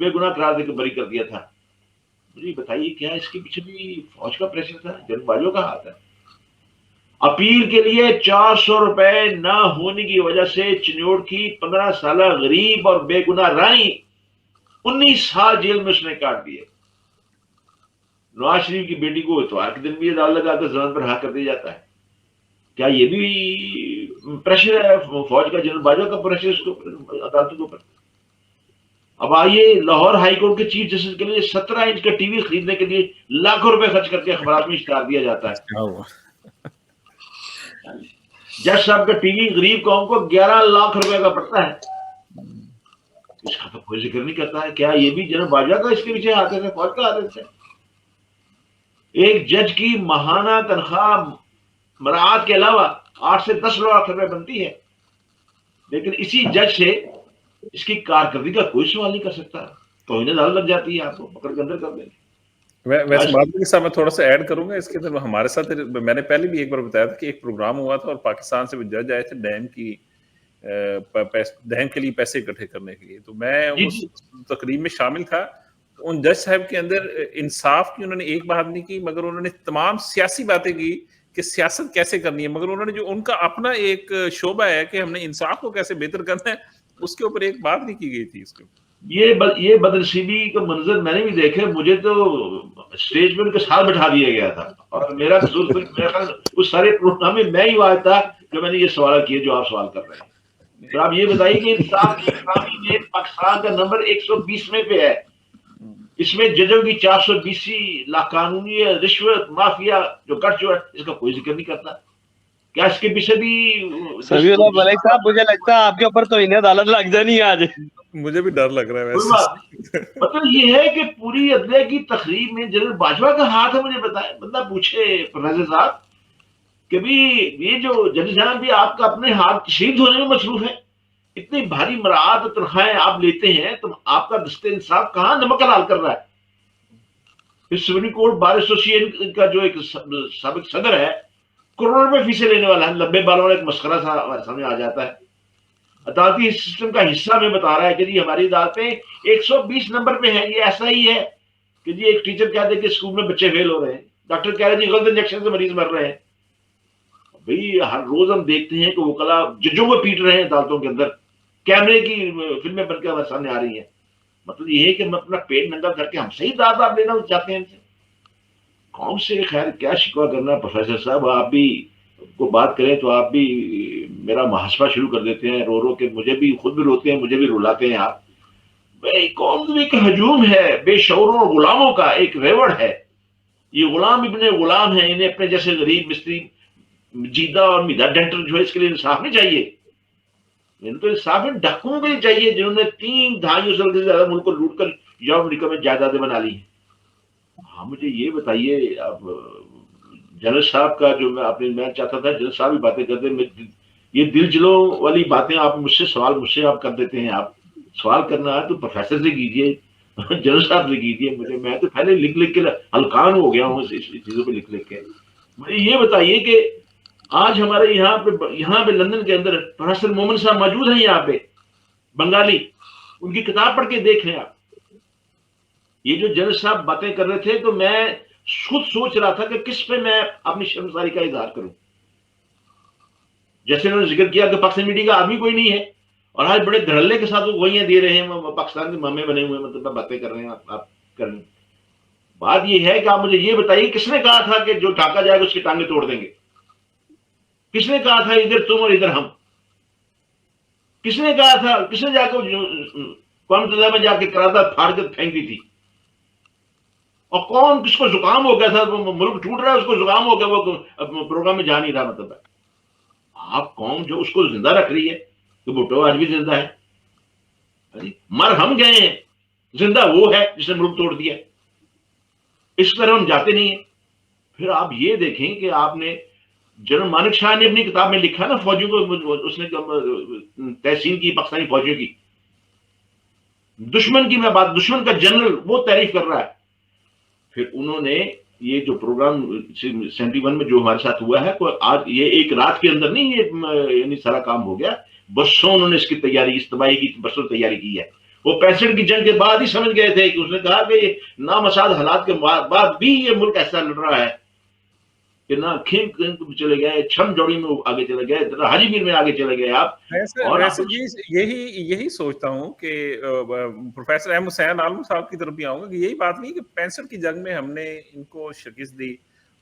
بے گناہ قرار دے کے بری کر دیا تھا. مجھے بتائیے کیا اس کے پیچھے بھی فوج کا پریشر تھا، جنگ بازوں کا ہاتھ ہے؟ اپیل کے لیے 400 روپے نہ ہونے کی وجہ سے چنیوڑ کی 15 سالہ غریب اور بے گناہ رانی 19 سال جیل میں اس نے کاٹ دیے. نواز شریف کی بیٹی کو اتوار کے دن بھی عدالت لگا کر زبان پر ہاتھ کر دیا جاتا ہے. کیا یہ بھی پریشر ہے فوج کا، جنرل باجوہ کا پریشر اس کو عدالتوں کے اوپر؟ اب آئیے لاہور ہائی کورٹ کے چیف جسٹس کے لیے 17 انچ کا ٹی وی خریدنے کے لیے لاکھوں روپے خرچ کر کے اخبارات میں اشتہار دیا جاتا ہے. جج صاحب کا ٹی وی غریب قوم کو 11 لاکھ روپے کا پڑتا ہے. اس کا تو کوئی ذکر نہیں کرتا ہے. کیا یہ بھی جنرل باجوہ کا اس کے پیچھے ہاتھ ہے، فوج کا ہاتھ ہے؟ ایک جج کی ماہانہ تنخواہ مراعات کے علاوہ 8 سے 10 لاکھ روپے بنتی ہے، لیکن اسی جج سے اس کی کارکردگی کا کوئی سوال نہیں کر سکتا. توہین عدالت لگ جاتی ہے، آپ کو پکڑ کے اندر کر دیں گے. ویسے مادری کے ساتھ میں تھوڑا سا ایڈ کروں گا اس کے اندر. ہمارے ساتھ میں نے پہلے بھی ایک بار بتایا تھا کہ ایک پروگرام ہوا تھا اور پاکستان سے جج آئے تھے ڈیم کے لیے پیسے اکٹھے کرنے کے لیے. تو میں اس تقریب میں شامل تھا. ان جج صاحب کے اندر انصاف کی انہوں نے ایک بات نہیں کی، مگر انہوں نے تمام سیاسی باتیں کی کہ سیاست کیسے کرنی ہے. مگر انہوں نے جو ان کا اپنا ایک شعبہ ہے کہ ہم نے انصاف کو کیسے بہتر کرنا ہے، اس کے اوپر ایک بات نہیں کی گئی تھی. اس کے یہ بدنصیبی کا منظر میں نے بھی دیکھے. مجھے تو اسٹیج پہ ان کے ساتھ بٹھا دیا گیا تھا، اور میرا قصور میرا خیال اس سارے پروگرام میں میں ہی واحد تھا جو میں نے یہ سوال کیے جو آپ سوال کر رہے ہیں. پھر آپ یہ بتائیے کہ انصاف کی کامی میں پاکستان کا نمبر 120ویں پہ ہے. اس میں ججوں کی 420 لاقانونی رشوت مافیا جو کٹ چکا ہے، اس کا کوئی ذکر نہیں کرتا. کیا اس کے پیچھے بھی سبھی اللہ ملک صاحب، مجھے لگتا ہے آپ کے اوپر تو انہیں عدالت لگ جانی ہے آج. مجھے بھی ڈر لگ رہا ہے ویسے. مطلب یہ ہے کہ پوری عدلیہ کی تقریب میں جنرل باجوہ کا ہاتھ ہے. مجھے بتائے بندہ پوچھے پروفیسر صاحب کہ بھی یہ جو جج صاحب بھی آپ کا اپنے ہاتھ شہید ہونے میں مصروف ہے، اتنی بھاری مراعات اور تنخواہیں آپ لیتے ہیں، تو آپ کا دستہ انصاف کہاں نمک حلال کر رہا ہے؟ پھر سپریم کورٹ بار ایسوسیشن کا جو ایک سابق صدر ہے کروڑوں روپے فیسیں لینے والا ہے. لمبے بالوں والا ایک مسخرہ سا ہمارے سامنے آ جاتا ہے. عدالتی سسٹم کا حصہ میں بتا رہا ہے کہ جی ہماری عدالتیں 120 نمبر پہ ہیں. یہ ایسا ہی ہے کہ جی ایک ٹیچر کہتے ہیں کہ اسکول میں بچے فیل ہو رہے ہیں، ڈاکٹر کہہ رہے ہیں جی غلط انجیکشن سے مریض مر رہے ہیں. بھئی ہر روز ہم دیکھتے ہیں کہ وکلا ججوں کو پیٹ رہے ہیں عدالتوں کے اندر. کیمرے کی فلمیں بن کے ہمارے سامنے آ رہی ہیں. مطلب یہ ہے کہ ہم اپنا پیٹ ننگا کر کے ہم صحیح داد لینا چاہتے ہیں ان سے. قوم سے خیر کیا شکوہ کرنا. پروفیسر صاحب آپ بھی کو بات کریں تو آپ بھی میرا محاسبہ شروع کر دیتے ہیں رو رو کے. مجھے بھی خود بھی روتے ہیں، مجھے بھی رلاتے ہیں آپ. قوم میں ایک ہجوم ہے بے شعوروں اور غلاموں کا، ایک ریوڑ ہے. یہ غلام ابن غلام ہیں. انہیں اپنے جیسے غریب مستری جیدہ اور میدا ڈینٹر جو ہے اس کے لیے انصاف نہیں چاہیے. انہیں تو انصاف ڈاکوؤں کے لیے چاہیے جنہوں نے 3 دہائیوں سال سے زیادہ ملک کو لوٹ کر یورپ امریکہ میں جائیدادیں بنا لی ہیں. ہاں مجھے یہ بتائیے اب جنرل صاحب کا جو میں چاہتا تھا جنرل صاحب ہی باتیں کرتے. یہ دل جلوں والی باتیں آپ مجھ سے آپ کر دیتے ہیں. آپ سوال کرنا ہے تو پروفیسر سے کیجیے، جنرل صاحب سے کیجیے. میں تو پہلے لکھ کے ہلکان ہو گیا ہوں اس چیزوں پہ لکھ کے. مجھے یہ بتائیے کہ آج ہمارے یہاں پہ لندن کے اندر پروفیسر مومن صاحب موجود ہیں یہاں پہ، بنگالی. ان کی کتاب پڑھ کے دیکھ لیں آپ. یہ جو جنرل صاحب باتیں کر رہے تھے تو میں خود سوچ رہا تھا کہ کس پہ میں اپنی شرمساری کا اظہار کروں. جیسے انہوں نے ذکر کیا کہ پاکستان میڈیا کا آدمی کوئی نہیں ہے، اور آج بڑے دھڑلے کے ساتھ وہ گوئیاں دے رہے ہیں، پاکستان کے مامے بنے ہوئے، مطلب باتیں کر رہے ہیں آپ کر رہے ہیں. بات یہ ہے کہ آپ مجھے یہ بتائیے کس نے کہا تھا کہ جو ڈھاکہ جائے گا اس کی ٹانگیں توڑ دیں گے؟ کس نے کہا تھا ادھر تم اور ادھر ہم؟ کس نے کہا تھا؟ کس نے جا کے قوم متحدہ میں جا کے قرارداد پھاڑ کے پھینک دی تھی؟ اور کون کس کو زکام ہو گیا تھا؟ ملک ٹوٹ رہا ہے، اس کو زکام ہو گیا، وہ پروگرام میں جا نہیں رہا. مطلب ہے آپ قوم جو اس کو زندہ رکھ رہی ہے کہ بھٹو آج بھی زندہ ہے. مر ہم گئے ہیں، زندہ وہ ہے جس نے ملک توڑ دیا. اس طرح ہم جاتے نہیں ہیں. پھر آپ یہ دیکھیں کہ آپ نے جنرل مانک شاہ نے اپنی کتاب میں لکھا نا فوجیوں کو، اس نے تحسین کی پاکستانی فوجیوں کی. دشمن کی میں بات، دشمن کا جنرل وہ تعریف کر رہا ہے. پھر انہوں نے یہ جو پروگرام 71 میں جو ہمارے ساتھ ہوا ہے، آج یہ ایک رات کے اندر نہیں، یہ یعنی سارا کام ہو گیا. برسوں انہوں نے اس کی تیاری، اجتماعی کی برسوں تیاری کی ہے. وہ 65 کی جنگ کے بعد ہی سمجھ گئے تھے کہ اس نے کہا کہ نامساعد حالات کے بعد بھی یہ ملک ایسا لڑ رہا ہے کہ نہ کھینگ چلے گئے، چھم جوڑی میں آگے چلے گئے، حاجی میر میں آگے چلے گئے آپ. ویسے یہی سوچتا ہوں کہ پروفیسر احمد حسین عالم صاحب کی طرف بھی آؤں گا کہ یہی بات نہیں کہ 65 کی جنگ میں ہم نے ان کو شکست دی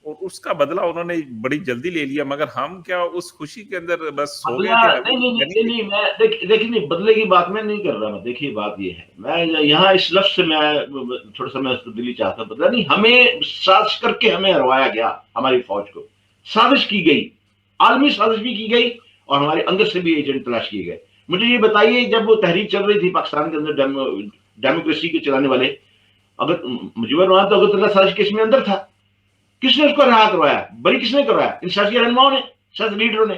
اور اس کا بدلہ انہوں نے بڑی جلدی لے لیا، مگر ہم کیا اس خوشی کے اندر بس سو گئے تھے؟ نہیں، میں دیکھیے بدلے کی بات میں نہیں کر رہا. میں دیکھیے بات یہ ہے، میں یہاں اس لفظ سے میں تھوڑا سا میں تبدیلی چاہتا ہوں. بدلا نہیں، ہمیں سازش کر کے ہمیں ہروایا گیا، ہماری فوج کو سازش کی گئی، عالمی سازش بھی کی گئی اور ہمارے اندر سے بھی ایجنٹ تلاش کیے گئے. مجھے یہ بتائیے جب وہ تحریک چل رہی تھی پاکستان کے اندر ڈیموکریسی کے چلانے والے، اگر مجیبر الرحمان تو اگر سازش کس میں اندر تھا، کس نے اس کو رہا کروایا؟ بری کس نے کروایا؟ ان سیاسی رہنماؤں نے، سیاسی لیڈروں نے.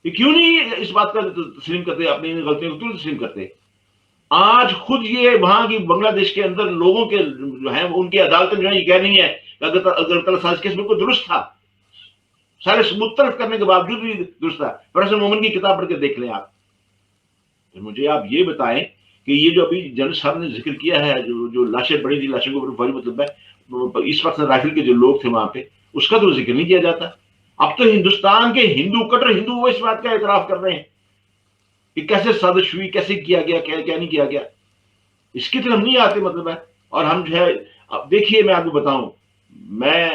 یہ کیوں نہیں اس بات کا تسلیم کرتے، اپنی غلطیوں کو کیوں تسلیم کرتے؟ آج خود یہ وہاں کی بنگلہ دیش کے اندر لوگوں کے جو ہیں ان کی عدالتیں جو ہے یہ کہہ رہی ہیں کہ اگر سازش کیس بالکل درست تھا، سارے ثبوت طرف کرنے کے باوجود بھی درست تھا. پروفیسر مومن کی کتاب پڑھ کے دیکھ لیں آپ. مجھے آپ یہ بتائیں کہ یہ جو ابھی جنرل صاحب نے ذکر کیا ہے، جو لاشیں پڑی تھی، لاشوں کے اوپر فوری مطلب ہے، اس وقت رائفل کے جو لوگ تھے وہاں پہ، اس کا تو ذکر نہیں کیا جاتا. اب تو ہندوستان کے ہندو کٹر ہندو وہ اس بات کا اعتراف کر رہے ہیں کہ کیسے سازش ہوئی، کیسے کیا گیا، کیا نہیں کیا گیا. اس کی طرف نہیں آتے مطلب ہے. اور ہم جو ہے اب دیکھیے میں آپ کو بتاؤں، میں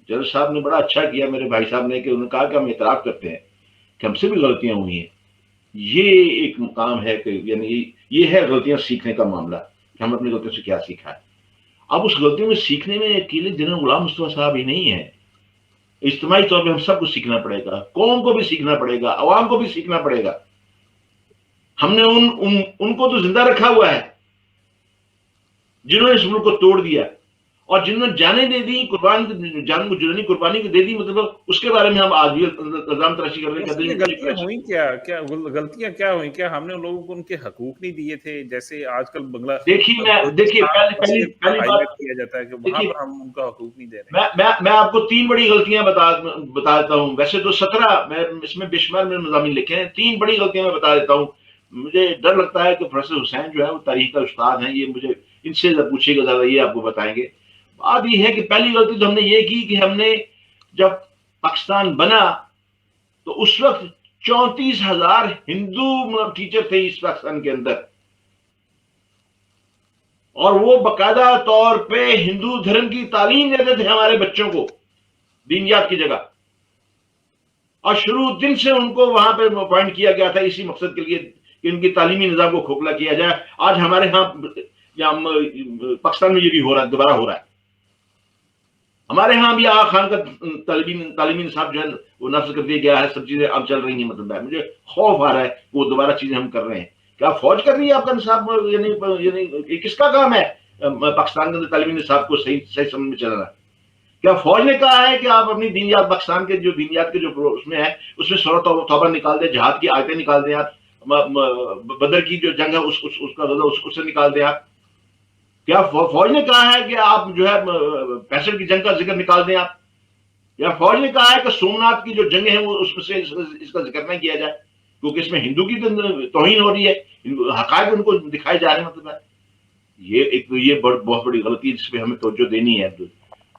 جنرل صاحب نے بڑا اچھا کیا میرے بھائی صاحب نے کہ انہوں نے کہا کہ ہم اعتراف کرتے ہیں کہ ہم سے بھی غلطیاں ہوئی ہیں. یہ ایک مقام ہے کہ یعنی یہ ہے غلطیاں سیکھنے کا معاملہ کہ ہم اپنی غلطیوں سے کیا سیکھا ہے. اب اس غلطیوں میں سیکھنے میں اکیلے جنرل غلام مصطفیٰ صاحب ہی نہیں ہے، اجتماعی طور پہ ہم سب کو سیکھنا پڑے گا، قوم کو بھی سیکھنا پڑے گا، عوام کو بھی سیکھنا پڑے گا. ہم نے ان کو تو زندہ رکھا ہوا ہے جنہوں نے اس ملک کو توڑ دیا، اور جنہوں نے جانیں دے دی، جان کو جرانی قربانی کو دے دی، مطلب اس کے بارے میں ہم آج بھی الزام تراشی کر رہے ہیں. غلطیاں ہوئی کیا غلطیاں کیا ہوئی؟ کیا ہم نے لوگوں کو ان کے حقوق نہیں دیے تھے؟ جیسے آج کل بنگلہ دیکھیے پہلی بات کیا جاتا ہے کہ وہاں پر ہم ان کا حقوق نہیں دے رہے. میں آپ کو 3 بڑی غلطیاں بتا دیتا ہوں. ویسے تو 17 میں اس میں بے شمار میں مضامین لکھے ہیں، 3 بڑی غلطیاں میں بتا دیتا ہوں. مجھے ڈر لگتا ہے کہ پروفیسر حسین جو ہے وہ تاریخ کا استاد ہیں، یہ مجھے ان سے پوچھیے گا زیادہ، یہ آپ کو بتائیں گے. بات یہ ہے کہ پہلی غلطی تو ہم نے یہ کی کہ ہم نے جب پاکستان بنا تو اس وقت 34,000 ہندو ٹیچر تھے اس پاکستان کے اندر، اور وہ باقاعدہ طور پہ ہندو دھرم کی تعلیم دیتے تھے ہمارے بچوں کو دینیات کی جگہ، اور شروع دن سے ان کو وہاں پہ اپوائنٹ کیا گیا تھا اسی مقصد کے لیے کہ ان کی تعلیمی نظام کو کھوکھلا کیا جائے. آج ہمارے ہاں پاکستان میں یہ بھی ہو رہا ہے، دوبارہ ہو رہا ہے. ہمارے ہاں بھی آغا خان کا تعلیمی نصاب جو ہے وہ نافذ کر دیا گیا ہے، سب چیزیں اب چل رہی ہیں. مطلب ہے مجھے خوف آ رہا ہے کہ وہ دوبارہ چیزیں ہم کر رہے ہیں. کیا فوج کر رہی ہے آپ کا نصاب؟ یعنی کس کا کام ہے پاکستان کے اندر تعلیمی نصاب کو صحیح سمجھ میں چلانا؟ کیا فوج نے کہا ہے کہ آپ اپنی دینیات پاکستان کے جو دینیات کے جو اس میں ہے اس میں سورہ توبہ نکال دیں، جہاد کی آیتیں نکال دیں، آپ بدر کی جو جنگ ہے اس کا غزوہ اس سے نکال دیں آپ؟ کیا فوج نے کہا ہے کہ آپ جو ہے 65 کی جنگ کا ذکر نکال دیں آپ؟ یا فوج نے کہا ہے کہ سومناتھ کی جو جنگیں ہیں وہ اس میں سے اس کا ذکر نہ کیا جائے کیونکہ اس میں ہندو کی توہین ہو رہی ہے، حقائق ان کو دکھائے جا رہے ہیں؟ مطلب ہے یہ بہت بڑی غلطی ہے جس پہ ہمیں توجہ دینی ہے.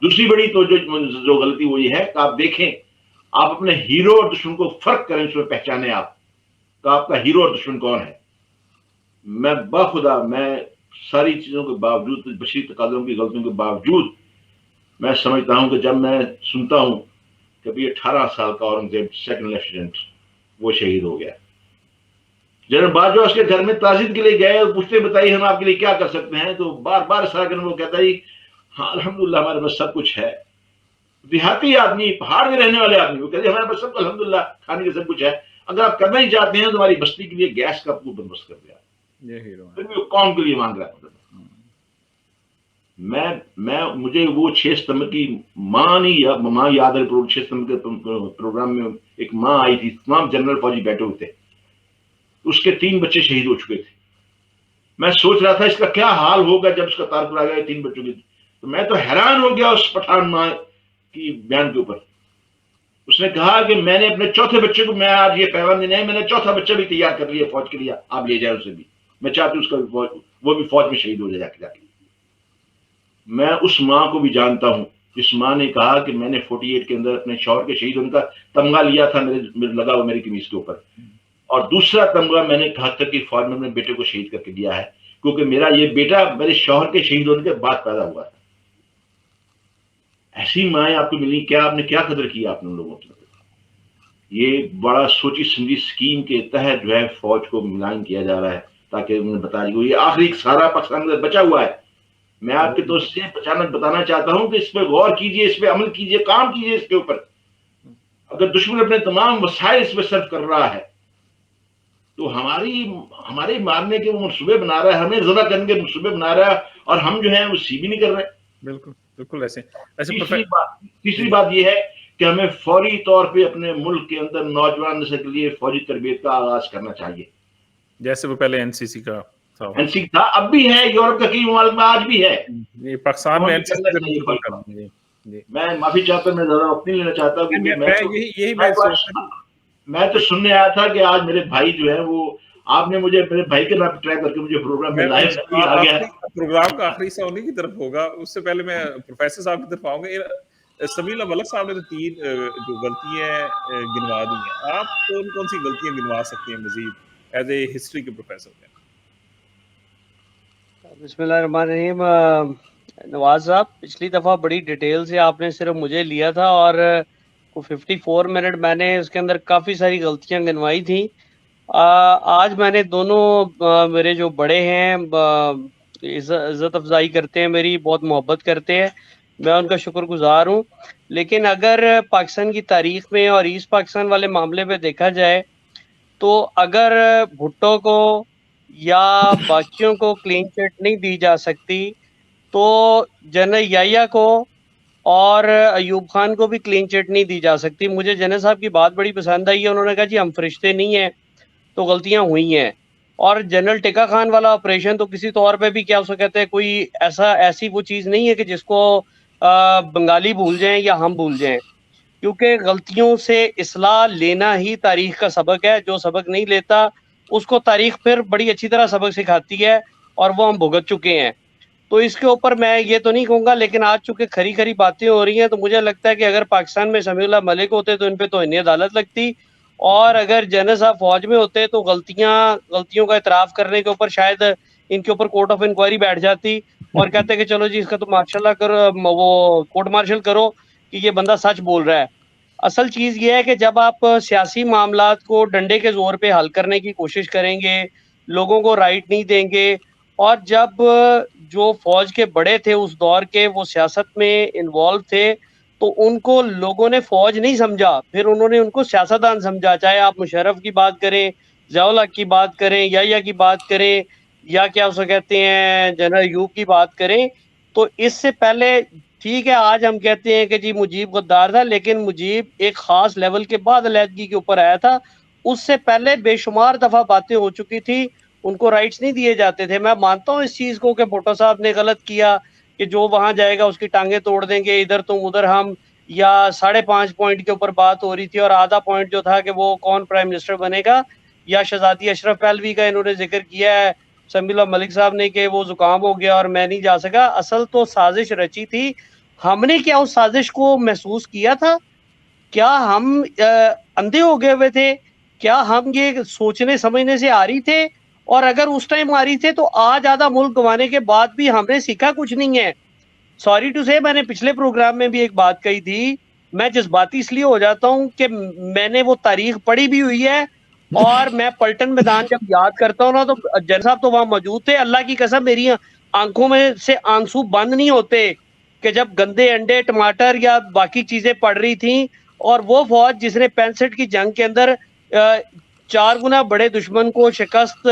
دوسری بڑی توجہ جو غلطی وہ یہ ہے کہ آپ دیکھیں، آپ اپنے ہیرو اور دشمن کو فرق کریں، اس میں پہچانیں آپ کہ آپ کا ہیرو اور دشمن کون ہے. میں باخدا میں ساری چیزوں کے باوجود، بشری تقاضوں کی غلطیوں کے باوجود، میں سمجھتا ہوں کہ جب میں سنتا ہوں کہ ابھی 18 سال کا اورنگزیب 2nd لیفٹیننٹ وہ شہید ہو گیا، جنرل باجوہ اس کے گھر میں تعزیت کے لیے گئے اور پوچھتے بتائیے ہم آپ کے لیے کیا کر سکتے ہیں، تو بار بار اشارہ کرنے وہ کہتا ہے ہاں الحمدللہ ہمارے پاس سب کچھ ہے. دیہاتی آدمی، پہاڑ میں رہنے والے آدمی، وہ کہتے ہیں ہمارے پاس سب الحمدللہ کھانے کے سب کچھ ہے، اگر آپ کرنا ہی چاہتے ہیں تو ہماری بستی کے لیے گیس کا پور بندوبست کر دیا. قوم کے لیے مانگ رہا ہے. مجھے وہ 6 ستمبر کی ماں یاد ہے. 6 ستمبر کے پروگرام میں ایک ماں آئی تھی، تمام جنرل فوجی بیٹھے ہوئے تھے، اس کے 3 بچے شہید ہو چکے تھے. میں سوچ رہا تھا اس کا کیا حال ہوگا جب اس کا تعارف آ گیا 3 بچوں کی. تو میں تو حیران ہو گیا اس پٹھان ماں کی بیان کے اوپر. اس نے کہا کہ میں نے اپنے 4تھے بچے کو، میں آج یہ پیغام دینا ہے، میں نے 4تھا بچہ بھی تیار کر لیا فوج کے لیے، آپ لے جائیں اسے بھی. میں چاہتی ہوں اس کا وہ بھی فوج میں شہید ہو جائے جا کے. میں اس ماں کو بھی جانتا ہوں جس ماں نے کہا کہ میں نے 48 کے اندر اپنے شوہر کے شہید ہونے کا تمغہ لیا تھا, میرے لگا ہوا میری قمیض کے اوپر, اور دوسرا تمغہ میں نے کہا تھا کہ فوج میں اپنے بیٹے کو شہید کر کے دیا ہے, کیونکہ میرا یہ بیٹا میرے شوہر کے شہید ہونے کے بعد پیدا ہوا تھا. ایسی مائیں آپ کو ملی, کیا آپ نے کیا قدر کی آپ نے ان لوگوں کی؟ یہ بڑا سوچی سمجھی اسکیم کے تحت جو ہے فوج کو ملائن کیا جا رہا ہے, تاکہ انہیں بتا دی یہ آخری سارا پاکستان میں بچا ہوا ہے. میں آپ کے دوست سے بتانا چاہتا ہوں کہ اس پہ غور کیجئے, اس پہ عمل کیجئے, کام کیجئے اس کے اوپر. اگر دشمن اپنے تمام وسائل اس پہ صرف کر رہا ہے تو ہمارے مارنے کے وہ منصوبے بنا رہا ہے, ہمیں ذبح کرنے کے منصوبے بنا رہا ہے, اور ہم جو ہیں وہ سی بھی نہیں کر رہے. بالکل بالکل ایسے. تیسری بات یہ ہے کہ ہمیں فوری طور پہ اپنے ملک کے اندر نوجوان نسل کے لیے فوجی تربیت کا آغاز کرنا چاہیے, جیسے وہ پہلے NCC کا تھا, اب بھی ہے, یورپ کے کئی ممالک میں آج بھی ہے. یہ پاکستان میں NCC. میں معافی چاہتا ہوں, میں زیادہ وقت نہیں لینا چاہتا, میں تو سننے آیا تھا کہ آج میرے بھائی جو ہے وہ, آپ نے مجھے میرے بھائی کے نام ٹرائی کر کے مجھے پروگرام میں لائیو آ گیا. پروگرام کا آخری حصہ انہیں کی طرف ہوگا, اس سے پہلے میں پروفیسر صاحب کی طرف آؤں گا. سمیع ملک صاحب نے تو 3 جو غلطیاں گنوا دی ہیں, آپ کون سی غلطیاں گنوا سکتے ہیں مزید ایز اے ہسٹری کے پروفیسر ہیں؟ بسم اللہ الرحمن الرحیم. نواز صاحب, پچھلی دفعہ بڑی ڈیٹیل سے آپ نے صرف مجھے لیا تھا, اور 54 منٹ میں نے اس کے اندر کافی ساری غلطیاں گنوائی تھیں. آج میں نے دونوں میرے جو بڑے ہیں عزت افزائی کرتے ہیں, میری بہت محبت کرتے ہیں, میں ان کا شکر گزار ہوں. لیکن اگر پاکستان کی تاریخ میں اور ایسٹ پاکستان والے معاملے پہ دیکھا جائے تو اگر بھٹو کو یا باقیوں کو کلین چٹ نہیں دی جا سکتی تو جنرل یحییٰ کو اور ایوب خان کو بھی کلین چٹ نہیں دی جا سکتی. مجھے جنرل صاحب کی بات بڑی پسند آئی ہے, انہوں نے کہا جی ہم فرشتے نہیں ہیں تو غلطیاں ہوئی ہیں, اور جنرل ٹکا خان والا آپریشن تو کسی طور پہ بھی کیا اسے کہتے ہیں, کوئی ایسی وہ چیز نہیں ہے کہ جس کو بنگالی بھول جائیں یا ہم بھول جائیں, کیونکہ غلطیوں سے اصلاح لینا ہی تاریخ کا سبق ہے. جو سبق نہیں لیتا اس کو تاریخ پھر بڑی اچھی طرح سبق سکھاتی ہے, اور وہ ہم بھگت چکے ہیں. تو اس کے اوپر میں یہ تو نہیں کہوں گا, لیکن آج چونکہ کھری باتیں ہو رہی ہیں تو مجھے لگتا ہے کہ اگر پاکستان میں سمیع اللہ ملک ہوتے تو ان پہ توہین عدالت لگتی, اور اگر جنرل صاحب فوج میں ہوتے تو غلطیوں کا اعتراف کرنے کے اوپر شاید ان کے اوپر کورٹ آف انکوائری بیٹھ جاتی, اور کہتے کہ چلو جی اس کا تو ماشاء اللہ کرو, وہ کورٹ مارشل کرو کہ یہ بندہ سچ بول رہا ہے. اصل چیز یہ ہے کہ جب آپ سیاسی معاملات کو ڈنڈے کے زور پہ حل کرنے کی کوشش کریں گے, لوگوں کو رائٹ نہیں دیں گے, اور جب جو فوج کے بڑے تھے اس دور کے وہ سیاست میں انوالو تھے تو ان کو لوگوں نے فوج نہیں سمجھا, پھر انہوں نے ان کو سیاستدان سمجھا. چاہے آپ مشرف کی بات کریں, ضیاء الحق کی بات کریں, یحییٰ کی بات کریں, یا کیا اسے کہتے ہیں جنرل ایوب کی بات کریں. تو اس سے پہلے ٹھیک ہے آج ہم کہتے ہیں کہ جی مجیب غدار تھا, لیکن مجیب ایک خاص لیول کے بعد علیحدگی کے اوپر آیا تھا. اس سے پہلے بے شمار دفعہ باتیں ہو چکی تھی, ان کو رائٹس نہیں دیے جاتے تھے. میں مانتا ہوں اس چیز کو کہ بھٹو صاحب نے غلط کیا کہ جو وہاں جائے گا اس کی ٹانگیں توڑ دیں گے, ادھر تم ادھر ہم, یا 5.5 پوائنٹ کے اوپر بات ہو رہی تھی, اور آدھا پوائنٹ جو تھا کہ وہ کون پرائم منسٹر بنے گا, یا شہزادی اشرف پہلوی کا انہوں نے ذکر کیا ہے سمیع اللہ ملک صاحب نے کہ وہ زکام ہو گیا اور میں نہیں جا سکا. اصل تو سازش رچی تھی, ہم نے کیا اس سازش کو محسوس کیا تھا؟ کیا ہم اندھے ہو گئے ہوئے تھے؟ کیا ہم یہ سوچنے سمجھنے سے آ رہی تھے؟ اور اگر اس ٹائم آ رہی تھے تو آج آدھا ملک گنوانے کے بعد بھی ہم نے سیکھا کچھ نہیں ہے. سوری ٹو سے, میں نے پچھلے پروگرام میں بھی ایک بات کہی تھی, میں جذباتی اس لیے ہو جاتا ہوں کہ میں نے وہ تاریخ پڑھی بھی ہوئی ہے, اور میں پلٹن میدان جب یاد کرتا ہوں نا تو جن صاحب تو وہاں موجود تھے. اللہ کی قسم میری آنکھوں میں سے آنسو بند نہیں ہوتے کہ جب گندے انڈے ٹماٹر یا باقی چیزیں پڑ رہی تھیں, اور وہ فوج جس نے 65 کی جنگ کے اندر 4 گنا بڑے دشمن کو شکست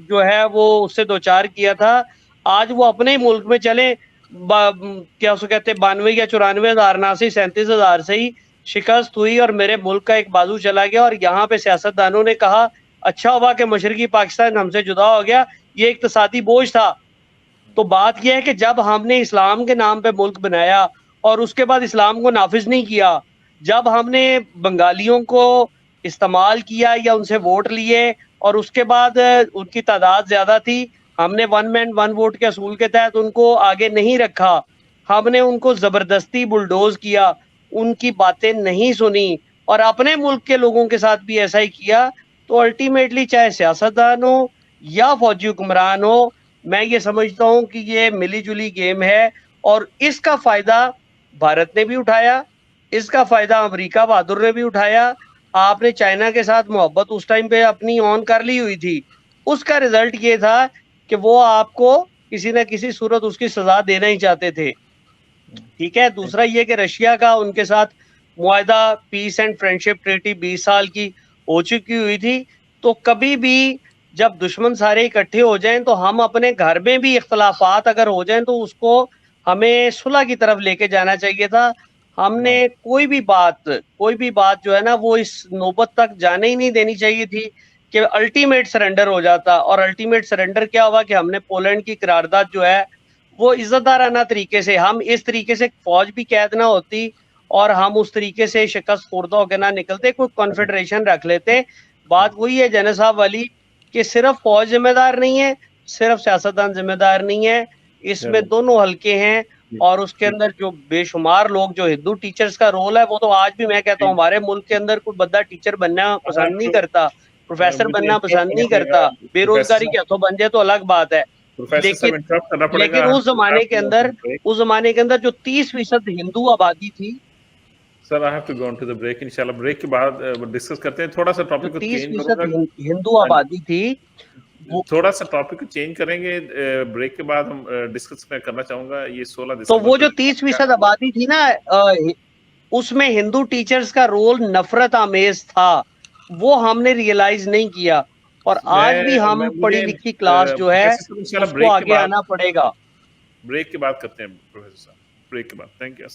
جو ہے وہ اس سے دوچار کیا تھا, آج وہ اپنے ہی ملک میں چلے کیا اسے کہتے ہیں 92 یا 94 ہزار نہ سے 37 ہزار سے ہی شکست ہوئی, اور میرے ملک کا ایک بازو چلا گیا. اور یہاں پہ سیاستدانوں نے کہا اچھا ہوا کہ مشرقی پاکستان ہم سے جدا ہو گیا, یہ اقتصادی بوجھ تھا. تو بات یہ ہے کہ جب ہم نے اسلام کے نام پہ ملک بنایا اور اس کے بعد اسلام کو نافذ نہیں کیا, جب ہم نے بنگالیوں کو استعمال کیا یا ان سے ووٹ لیے اور اس کے بعد ان کی تعداد زیادہ تھی. ہم نے ون مین ون ووٹ کے اصول کے تحت ان کو آگے نہیں رکھا, ہم نے ان کو زبردستی بلڈوز کیا, ان کی باتیں نہیں سنی, اور اپنے ملک کے لوگوں کے ساتھ بھی ایسا ہی کیا. تو الٹیمیٹلی چاہے سیاستدان ہو یا فوجی حکمران ہو, میں یہ سمجھتا ہوں کہ یہ ملی جلی گیم ہے, اور اس کا فائدہ بھارت نے بھی اٹھایا, اس کا فائدہ امریکہ بہادر نے بھی اٹھایا. آپ نے چائنا کے ساتھ محبت اس ٹائم پہ اپنی آن کر لی ہوئی تھی, اس کا رزلٹ یہ تھا کہ وہ آپ کو کسی نہ کسی صورت اس کی سزا دینا ہی چاہتے تھے. ٹھیک ہے. دوسرا یہ کہ رشیا کا ان کے ساتھ معاہدہ پیس اینڈ فرینڈشپ ٹریٹی 20 سال کی ہو چکی ہوئی تھی. تو کبھی بھی جب دشمن سارے اکٹھے ہو جائیں تو ہم اپنے گھر میں بھی اختلافات اگر ہو جائیں تو اس کو ہمیں صلح کی طرف لے کے جانا چاہیے تھا. ہم نے کوئی بھی بات جو ہے نا وہ اس نوبت تک جانے ہی نہیں دینی چاہیے تھی کہ الٹیمیٹ سرنڈر ہو جاتا. اور الٹیمیٹ سرنڈر کیا ہوا کہ ہم نے پولینڈ کی قرارداد جو ہے وہ عزت دارانہ طریقے سے, ہم اس طریقے سے فوج بھی قید نہ ہوتی اور ہم اس طریقے سے شکست خوردہ ہو کے نہ نکلتے, کوئی کانفیڈریشن رکھ لیتے. بات وہی ہے جنید صاحب والی کہ صرف فوج ذمہ دار نہیں ہے, صرف سیاستدان ذمہ دار نہیں ہے, اس میں دونوں حلقے ہیں. اور اس کے اندر جو بے شمار لوگ, جو ہندو ٹیچرز کا رول ہے, وہ تو آج بھی میں کہتا ہوں ہمارے ملک کے اندر کوئی بندہ ٹیچر بننا پسند نہیں کرتا, پروفیسر بننا پسند نہیں کرتا. بے روزگاری کے ہاتھوں بن جائے تو الگ بات ہے. لیکن اس زمانے کے اندر جو 30% ہندو آبادی تھی, sir I have to go on to the break. انشاءاللہ بریک کے بعد ڈسکس کرتے ہیں. تھوڑا سا ٹاپک کو چینج کروں گا, 30% ہندو آبادی تھی, تھوڑا سا ٹاپک کو چینج کریں گے. بریک کے بعد ہم ڈسکس میں کرنا چاہوں گا یہ 16 تو دسمبر. وہ جو 30% آبادی تھی نا, اس میں ہندو ٹیچرز کا رول نفرت آمیز تھا, وہ ہم نے ریئلائز نہیں کیا. اور آج بھی ہم پڑھی لکھی کلاس جو ہے اس کو آگے آنا پڑے گا. بریک کے بعد کرتے ہیں پروفیسر صاحب, بریک کے بعد. Thank you.